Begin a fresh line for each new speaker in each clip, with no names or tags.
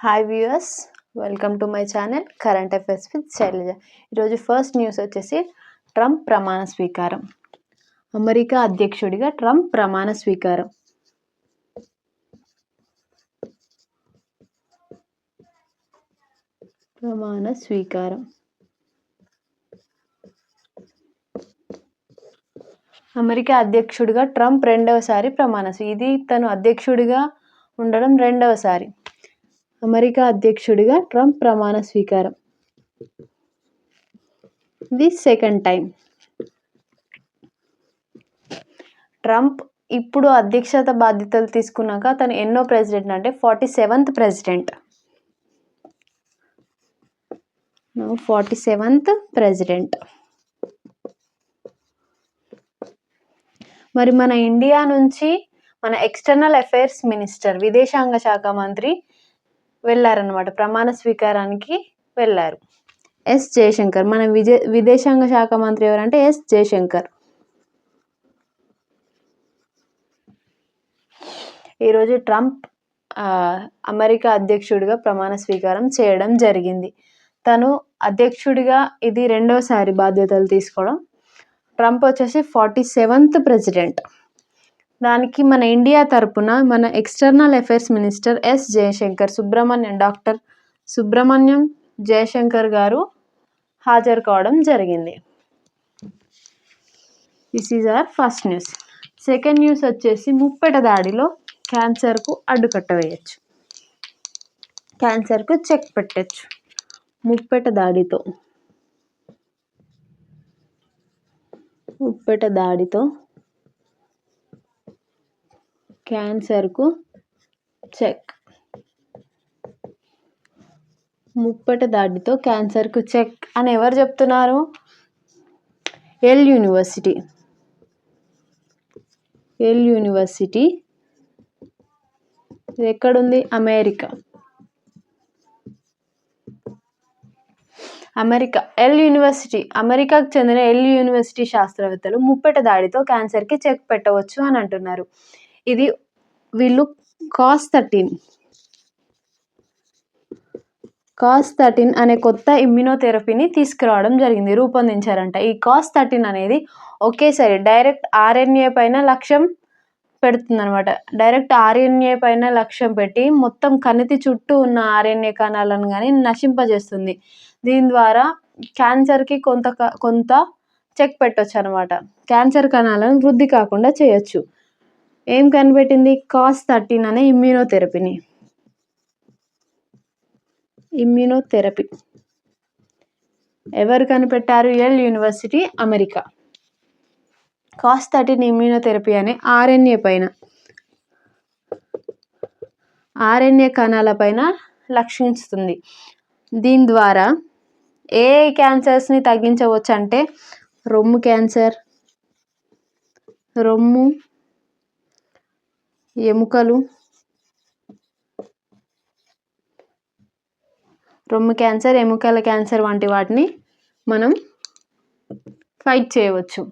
Hi viewers, welcome to my channel current affairs with Shailaja. ఈరోజు first news వచ్చేసి Trump ప్రమాణ స్వీకారం. అమెరికా అధ్యక్షుడిగా ట్రంప్ ప్రమాణ స్వీకారం. అమెరికా అధ్యక్షుడిగా ట్రంప్ రెండవసారి ఇది తను అధ్యక్షుడిగా ఉండడం రెండవసారి. అమెరికా అధ్యక్షుడిగా ట్రంప్ ప్రమాణ స్వీకారం. ఇది సెకండ్ టైం. ట్రంప్ ఇప్పుడు అధ్యక్షత బాధ్యతలు తీసుకున్నాక తను ఎన్నో ప్రెసిడెంట్ అంటే 47th ప్రెసిడెంట్. 47th president. మరి మన ఇండియా నుంచి మన ఎక్స్టర్నల్ అఫైర్స్ మినిస్టర్, విదేశాంగ శాఖ మంత్రి వెళ్ళారనమాట, ప్రమాణ స్వీకారానికి వెళ్ళారు. ఎస్ జయశంకర్. మన విదేశాంగ శాఖ మంత్రి ఎవరంటే ఎస్ జయశంకర్. ఈరోజు ట్రంప్ అమెరికా అధ్యక్షుడిగా ప్రమాణ స్వీకారం చేయడం జరిగింది. తను అధ్యక్షుడిగా ఇది రెండవసారి బాధ్యతలు తీసుకోవడం. ట్రంప్ వచ్చేసి 47th ప్రెసిడెంట్. దానికి మన ఇండియా తరపున మన external affairs minister S Jaishankar, doctor Subrahmanyam Jaishankar garu హాజరు కావడం జరిగింది. This is our first news. Second news వచ్చేసి ముప్పెట దాడిలో క్యాన్సర్కు అడ్డుకట్ట వేయచ్చు, క్యాన్సర్కు చెక్ పెట్టచ్చు. ముప్పెట దాడితో క్యాన్సర్కు చెక్. ముప్పెట దాడితో క్యాన్సర్కు చెక్ అని ఎవరు చెప్తున్నారు? L university. ఇది ఎక్కడుంది? అమెరికా. ఎల్ యూనివర్సిటీ, అమెరికాకు చెందిన ఎల్ యూనివర్సిటీ శాస్త్రవేత్తలు ముప్పెట దాడితో క్యాన్సర్కి చెక్ పెట్టవచ్చు అని అంటున్నారు. ఇది వీళ్ళు COS13 అనే కొత్త ఇమ్యునోథెరపీని తీసుకురావడం జరిగింది, రూపొందించారంట. ఈ COS13 అనేది ఒకేసారి డైరెక్ట్ RNA పైన లక్ష్యం పెడుతుందనమాట. డైరెక్ట్ RNA పైన లక్ష్యం పెట్టి మొత్తం కణితి చుట్టూ ఉన్న RNA కణాలను కానీ నశింపజేస్తుంది. దీని ద్వారా క్యాన్సర్కి కొంత చెక్ పెట్టవచ్చు అనమాట. క్యాన్సర్ కణాలను వృద్ధి కాకుండా చేయొచ్చు. ఏం కనిపెట్టింది? COS13 అనే ఇమ్యూనోథెరపీ. ఎవరు కనిపెట్టారు? L university, America. COS13 immunotherapy అనే RNA కణాల పైన లక్షిస్తుంది. దీని ద్వారా ఏ క్యాన్సర్స్ని తగ్గించవచ్చు అంటే రొమ్ము క్యాన్సర్, ఎముకల క్యాన్సర్ వంటి వాటిని మనం ఫైట్ చేయవచ్చు.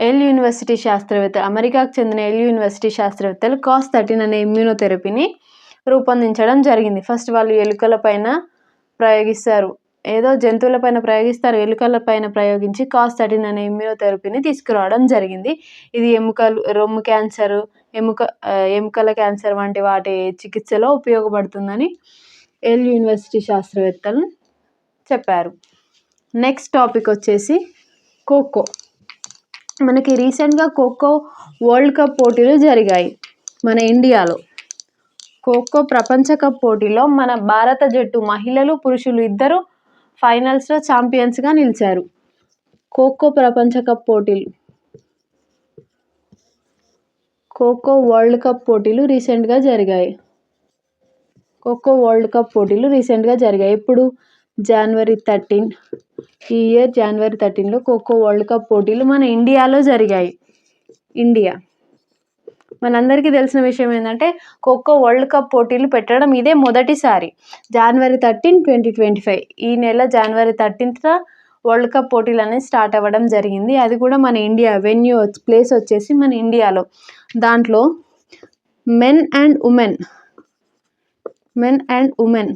ఎల్ యూనివర్సిటీ శాస్త్రవేత్తలు, అమెరికాకు చెందిన ఎల్ యూనివర్సిటీ శాస్త్రవేత్తలు COS13 అనే ఇమ్యూనోథెరపీని రూపొందించడం జరిగింది. ఫస్ట్ వాళ్ళు ఎలుకల పైన ప్రయోగిస్తారు, ఏదో జంతువుల పైన ప్రయోగిస్తారు, ఎలుకల పైన ప్రయోగించి COS13 అనే ఇమ్యూనోథెరపీని తీసుకురావడం జరిగింది. ఇది రొమ్ము క్యాన్సర్, ఎముకల క్యాన్సర్ వంటి వాటి చికిత్సలో ఉపయోగపడుతుందని ఎల్ యూనివర్సిటీ శాస్త్రవేత్తలు చెప్పారు. నెక్స్ట్ టాపిక్ వచ్చేసి ఖోఖో. మనకి రీసెంట్గా ఖోఖో వరల్డ్ కప్ పోటీలు జరిగాయి మన ఇండియాలో. ఖోఖో ప్రపంచ కప్ పోటీలో మన భారత జట్టు మహిళలు, పురుషులు ఇద్దరు ఫైనల్స్లో ఛాంపియన్స్గా నిలిచారు. ఖోఖో ప్రపంచ కప్ పోటీలు, ఖోఖో వరల్డ్ కప్ పోటీలు రీసెంట్గా జరిగాయి. ఇప్పుడు January 13, ఈ ఇయర్ January 13లో ఖోఖో వరల్డ్ కప్ పోటీలు మన ఇండియాలో జరిగాయి. మనందరికీ తెలిసిన విషయం ఏంటంటే ఖోఖో వరల్డ్ కప్ పోటీలు పెట్టడం ఇదే మొదటిసారి. January 13, 2025 ఈ నెల January 13th వరల్డ్ కప్ పోటీలు అనేది స్టార్ట్ అవ్వడం జరిగింది. అది కూడా మన ఇండియా, ప్లేస్ వచ్చేసి మన ఇండియాలో. దాంట్లో men and women men and women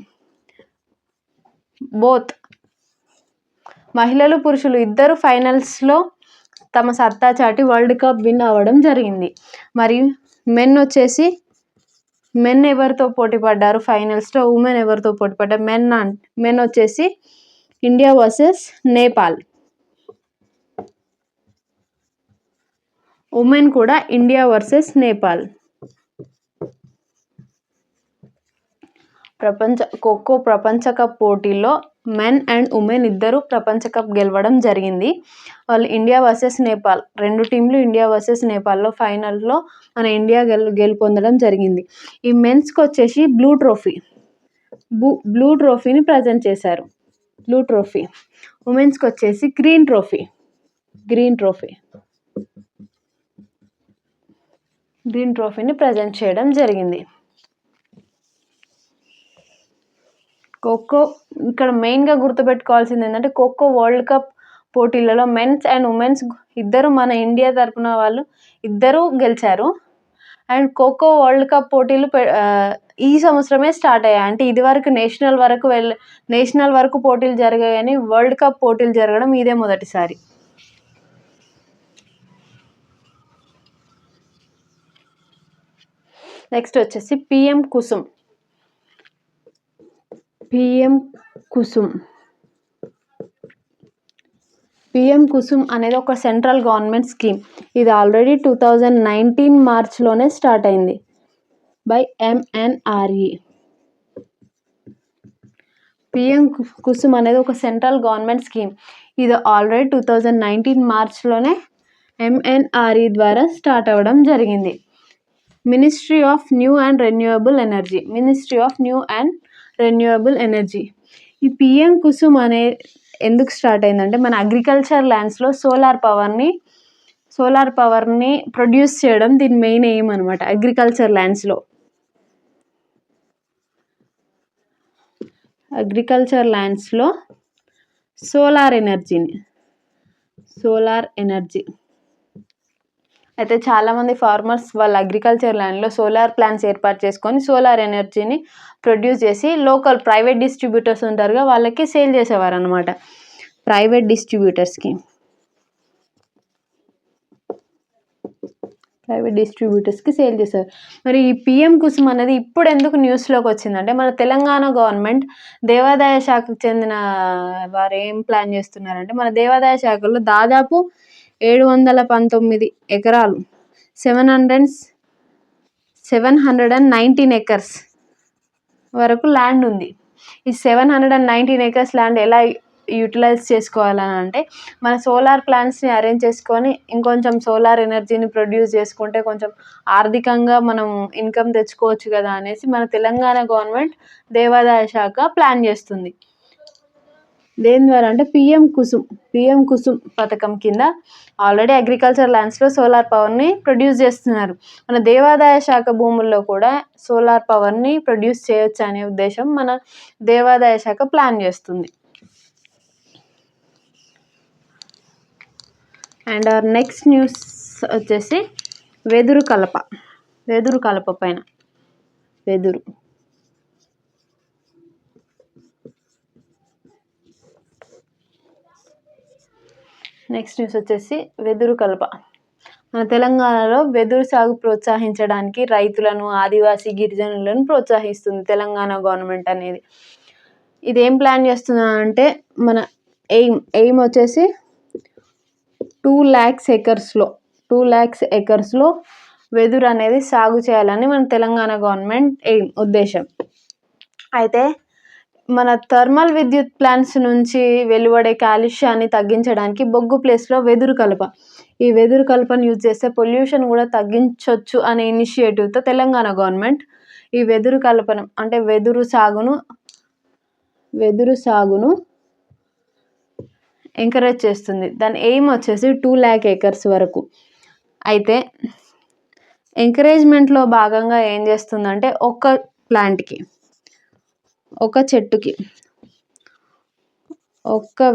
both, మహిళలు పురుషులు ఇద్దరు ఫైనల్స్లో తమ సత్తా చాటి వరల్డ్ కప్ విన్ అవ్వడం జరిగింది. మరియు మెన్ ఎవరితో పోటీ పడ్డారు ఫైనల్స్లో, ఉమెన్ ఎవరితో పోటీ పడ్డారు? మెన్ వచ్చేసి ఇండియా వర్సెస్ నేపాల్, ఉమెన్ కూడా ఇండియా వర్సెస్ నేపాల్. ఖోఖో ప్రపంచ కప్ పోటీల్లో మెన్ అండ్ ఉమెన్ ఇద్దరు ప్రపంచ కప్ గెలవడం జరిగింది. వాళ్ళు ఇండియా వర్సెస్ నేపాల్, 2 టీంలు ఇండియా వర్సెస్ నేపాల్లో ఫైనల్లో మన ఇండియా గెలుపొందడం జరిగింది. ఈ మెన్స్కి వచ్చేసి బ్లూ ట్రోఫీని ప్రజెంట్ చేశారు, బ్లూ ట్రోఫీ. ఉమెన్స్కి వచ్చేసి గ్రీన్ ట్రోఫీని ప్రజెంట్ చేయడం జరిగింది. ఖోఖో ఇక్కడ మెయిన్గా గుర్తుపెట్టుకోవాల్సింది ఏంటంటే ఖోఖో వరల్డ్ కప్ పోటీలలో మెన్స్ అండ్ ఉమెన్స్ ఇద్దరు మన ఇండియా తరపున వాళ్ళు ఇద్దరు గెలిచారు. అండ్ ఖోఖో వరల్డ్ కప్ పోటీలు ఈ సంవత్సరమే స్టార్ట్ అయ్యాయి. అంటే ఇదివరకు నేషనల్ వరకు పోటీలు జరిగాయని వరల్డ్ కప్ పోటీలు జరగడం ఇదే మొదటిసారి. నెక్స్ట్ వచ్చేసి పిఎం కుసుమ్ అనేది ఒక సెంట్రల్ గవర్నమెంట్ స్కీమ్. ఇది ఆల్రెడీ 2019 మార్చ్లోనే స్టార్ట్ అయింది బై MNRE. పిఎం కుసుమ్ అనేది ఒక సెంట్రల్ గవర్నమెంట్ స్కీమ్. ఇది ఆల్రెడీ 2019 మార్చ్లోనే MNRE ద్వారా స్టార్ట్ అవ్వడం జరిగింది. Ministry of new and renewable energy. ఈ పిఎం కుసుమ్ అనే ఎందుకు స్టార్ట్ అయిందంటే మన అగ్రికల్చర్ ల్యాండ్స్లో సోలార్ పవర్ని ప్రొడ్యూస్ చేయడం దీని మెయిన్ ఎయిమ్ అనమాట. అగ్రికల్చర్ ల్యాండ్స్లో సోలార్ ఎనర్జీ అయితే చాలామంది ఫార్మర్స్ వాళ్ళ అగ్రికల్చర్ ల్యాండ్లో సోలార్ ప్లాంట్స్ ఏర్పాటు చేసుకొని సోలార్ ఎనర్జీని ప్రొడ్యూస్ చేసి లోకల్ ప్రైవేట్ డిస్ట్రిబ్యూటర్స్ ఉంటారుగా వాళ్ళకి సేల్ చేసేవారు అనమాట, ప్రైవేట్ డిస్ట్రిబ్యూటర్స్కి సేల్ చేశారు. మరి ఈ పిఎం కుసుమ్ అనేది ఇప్పుడు ఎందుకు న్యూస్లోకి వచ్చిందంటే మన తెలంగాణ గవర్నమెంట్ దేవాదాయ శాఖకు చెందిన వారు ఏం ప్లాన్ చేస్తున్నారంటే మన దేవాదాయ శాఖలో దాదాపు 719 ఎకరాలు 719 ఎకర్స్ వరకు ల్యాండ్ ఉంది. ఈ 719 ఎకర్స్ ల్యాండ్ ఎలా యూటిలైజ్ చేసుకోవాలని అంటే మన సోలార్ ప్లాంట్స్ని అరేంజ్ చేసుకొని ఇంకొంచెం సోలార్ ఎనర్జీని ప్రొడ్యూస్ చేసుకుంటే కొంచెం ఆర్థికంగా మనం ఇన్కమ్ తెచ్చుకోవచ్చు కదా అనేసి మన తెలంగాణ గవర్నమెంట్ దేవాదాయ శాఖ ప్లాన్ చేస్తుంది. దేని ద్వారా అంటే పిఎం కుసుమ్ పథకం కింద ఆల్రెడీ అగ్రికల్చర్ ల్యాండ్స్లో సోలార్ పవర్ని ప్రొడ్యూస్ చేస్తున్నారు. మన దేవాదాయ శాఖ భూముల్లో కూడా సోలార్ పవర్ని ప్రొడ్యూస్ చేయొచ్చు అనే ఉద్దేశం మన దేవాదాయ శాఖ ప్లాన్ చేస్తుంది. అండ్ అవర్ నెక్స్ట్ న్యూస్ వచ్చేసి వెదురు కలప పైన నెక్స్ట్ న్యూస్ వచ్చేసి వెదురు కలప. మన తెలంగాణలో వెదురు సాగు ప్రోత్సహించడానికి రైతులను, ఆదివాసీ గిరిజనులను ప్రోత్సహిస్తుంది తెలంగాణ గవర్నమెంట్ అనేది. ఇదేం ప్లాన్ చేస్తుందంటే మన ఎయిమ్ వచ్చేసి 2 lakhs ఎకర్స్లో వెదురు అనేది సాగు చేయాలని మన తెలంగాణ గవర్నమెంట్ ఉద్దేశం. అయితే మన థర్మల్ విద్యుత్ ప్లాంట్స్ నుంచి వెలువడే కాలుష్యాన్ని తగ్గించడానికి బొగ్గు ప్లేస్లో ఈ వెదురు కలపను యూజ్ చేస్తే పొల్యూషన్ కూడా తగ్గించవచ్చు అనే ఇనిషియేటివ్తో తెలంగాణ గవర్నమెంట్ ఈ వెదురు కలపను అంటే వెదురు సాగును ఎంకరేజ్ చేస్తుంది. దాని ఎయిమ్ వచ్చేసి 2 lakh acres వరకు. అయితే ఎంకరేజ్మెంట్లో భాగంగా ఏం చేస్తుందంటే ఒక్క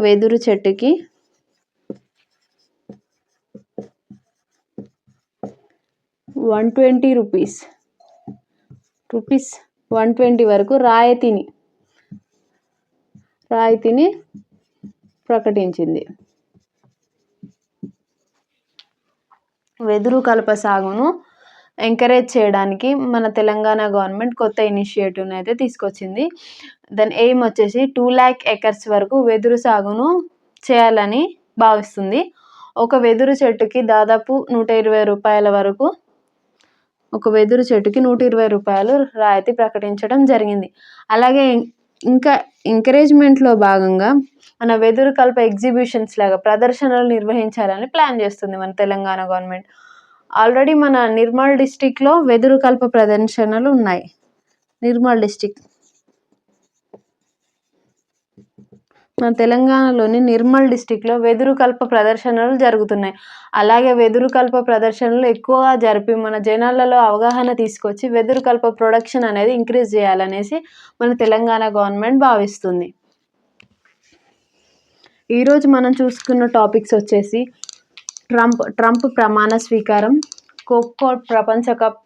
వెదురు చెట్టుకి ₹120 120 వరకు రాయితీని ప్రకటించింది. వెదురు కలప సాగును ఎంకరేజ్ చేయడానికి మన తెలంగాణ గవర్నమెంట్ కొత్త ఇనిషియేటివ్ని అయితే తీసుకొచ్చింది. దాని ఎయిమ్ వచ్చేసి 2 lakh acres వరకు వెదురు సాగును చేయాలని భావిస్తుంది. ఒక వెదురు చెట్టుకి దాదాపు 120 రూపాయల వరకు రాయితీ ప్రకటించడం జరిగింది. అలాగే ఇంకా ఎంకరేజ్మెంట్లో భాగంగా మన వెదురు కలప ఎగ్జిబిషన్స్ లాగా ప్రదర్శనలు నిర్వహించాలని ప్లాన్ చేస్తుంది మన తెలంగాణ గవర్నమెంట్. ఆల్రెడీ మన నిర్మల్ డిస్టిక్లో వెదురు కలప ప్రదర్శనలు ఉన్నాయి. మన తెలంగాణలోని నిర్మల్ డిస్టిక్లో వెదురు కలప ప్రదర్శనలు జరుగుతున్నాయి. అలాగే వెదురు కలప ప్రదర్శనలు ఎక్కువగా జరిపి మన జనాలలో అవగాహన తీసుకొచ్చి వెదురు కలప ప్రొడక్షన్ అనేది ఇంక్రీజ్ చేయాలనేసి మన తెలంగాణ గవర్నమెంట్ భావిస్తుంది. ఈరోజు మనం చూసుకున్న టాపిక్స్ వచ్చేసి ట్రంప్ ప్రమాణ స్వీకారం, ఖోఖో ప్రపంచ కప్,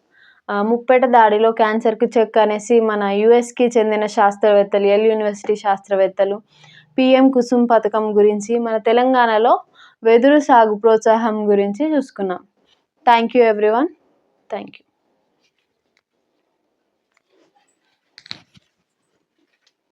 ముప్పేట దాడిలో క్యాన్సర్కి చెక్ అనేసి మన యుఎస్కి చెందిన శాస్త్రవేత్తలు, ఎల్ యూనివర్సిటీ శాస్త్రవేత్తలు, పిఎం కుసుమ్ పథకం గురించి, మన తెలంగాణలో వెదురు సాగు ప్రోత్సాహం గురించి చూసుకున్నాం. Thank you everyone. Thank you.